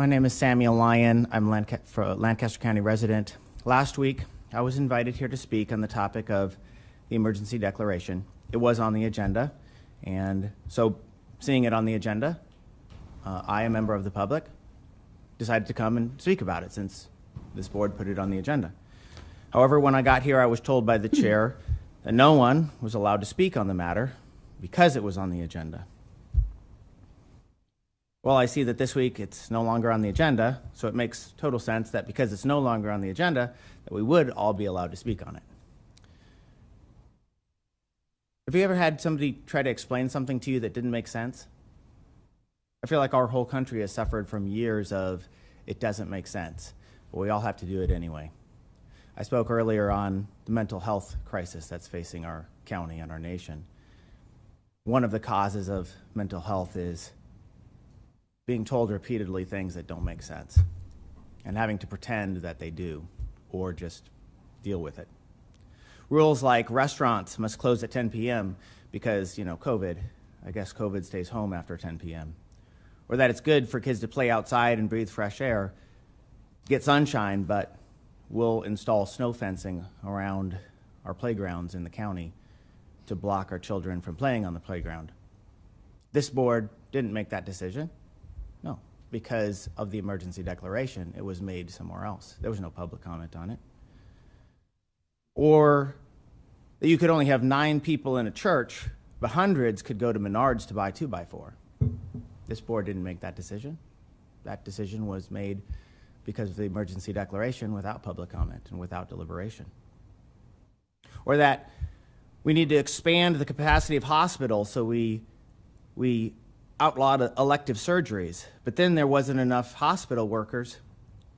My name is Samuel Lyon. I'm a Lancaster County resident. Last week, I was invited here to speak on the topic of the emergency declaration. It was on the agenda, and so seeing it on the agenda, I, a member of the public, decided to come and speak about it since this board put it on the agenda. However, when I got here, I was told by the chair that no one was allowed to speak on the matter because it was on the agenda. Well, I see that this week it's no longer on the agenda, so it makes total sense that because it's no longer on the agenda, that we would all be allowed to speak on it. Have you ever had somebody try to explain something to you that didn't make sense? I feel like our whole country has suffered from years of it doesn't make sense, but we all have to do it anyway. I spoke earlier on the mental health crisis that's facing our county and our nation. One of the causes of mental health is being told repeatedly things that don't make sense and having to pretend that they do or just deal with it. Rules like restaurants must close at 10 p.m. because, COVID. I guess COVID stays home after 10 p.m. Or that it's good for kids to play outside and breathe fresh air, get sunshine, but we'll install snow fencing around our playgrounds in the county to block our children from playing on the playground. This board didn't make that decision. No, because of the emergency declaration, it was made somewhere else. There was no public comment on it. Or that you could only have 9 people in a church, but hundreds could go to Menards to buy 2x4. This board didn't make that decision. That decision was made because of the emergency declaration without public comment and without deliberation. Or that we need to expand the capacity of hospitals so we outlawed elective surgeries, but then there wasn't enough hospital workers,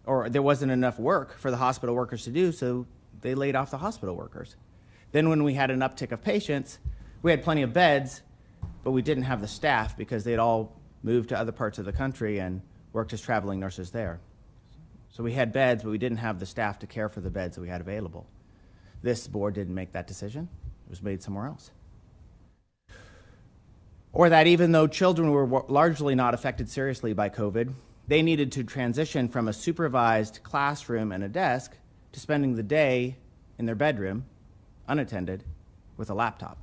or there wasn't enough work for the hospital workers to do, so they laid off the hospital workers. Then when we had an uptick of patients, we had plenty of beds, but we didn't have the staff because they'd all moved to other parts of the country and worked as traveling nurses there. So we had beds, but we didn't have the staff to care for the beds that we had available. This board didn't make that decision. It was made somewhere else. Or that even though children were largely not affected seriously by COVID, they needed to transition from a supervised classroom and a desk to spending the day in their bedroom, unattended, with a laptop.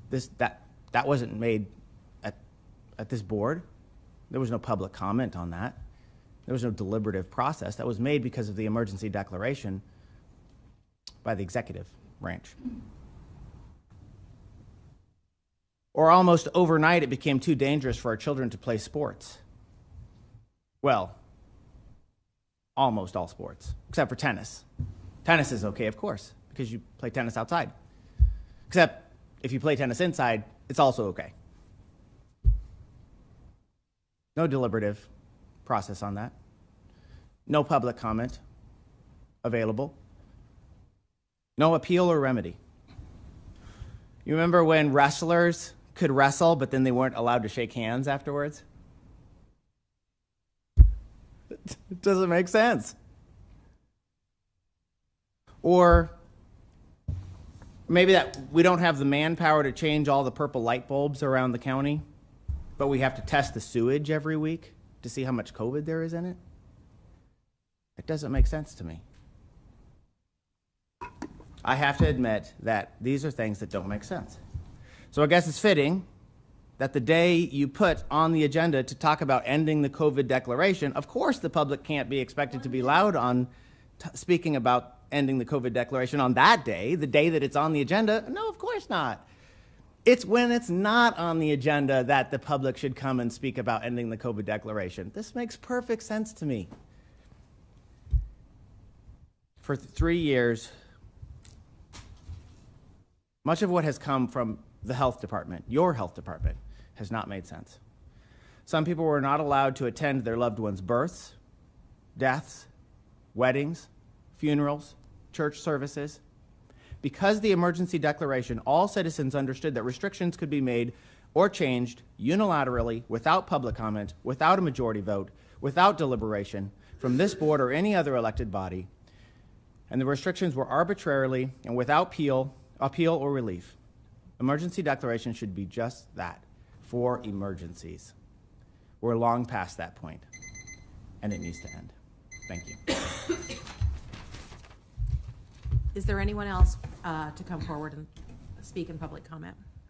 That wasn't made at this board. There was no public comment on that. There was no deliberative process. That was made because of the emergency declaration by the executive branch. Or almost overnight, it became too dangerous for our children to play sports. Well, almost all sports, except for tennis. Tennis is okay, of course, because you play tennis outside. Except if you play tennis inside, it's also okay. No deliberative process on that. No public comment available. No appeal or remedy. You remember when wrestlers could wrestle, but then they weren't allowed to shake hands afterwards? It doesn't make sense. Or maybe that we don't have the manpower to change all the purple light bulbs around the county, but we have to test the sewage every week to see how much COVID there is in it. It doesn't make sense to me. I have to admit that these are things that don't make sense. So I guess it's fitting that the day you put on the agenda to talk about ending the COVID declaration, of course the public can't be expected to be loud on speaking about ending the COVID declaration on that day, the day that it's on the agenda. No, of course not. It's when it's not on the agenda that the public should come and speak about ending the COVID declaration. This makes perfect sense to me. For 3 years, much of what has come from the health department, your health department, has not made sense. Some people were not allowed to attend their loved ones' births, deaths, weddings, funerals, church services. Because the emergency declaration, all citizens understood that restrictions could be made or changed unilaterally, without public comment, without a majority vote, without deliberation from this board or any other elected body. And the restrictions were arbitrarily and without appeal or relief. Emergency declaration should be just that, for emergencies. We're long past that point, and it needs to end. Thank you. Is there anyone else to come forward and speak in public comment?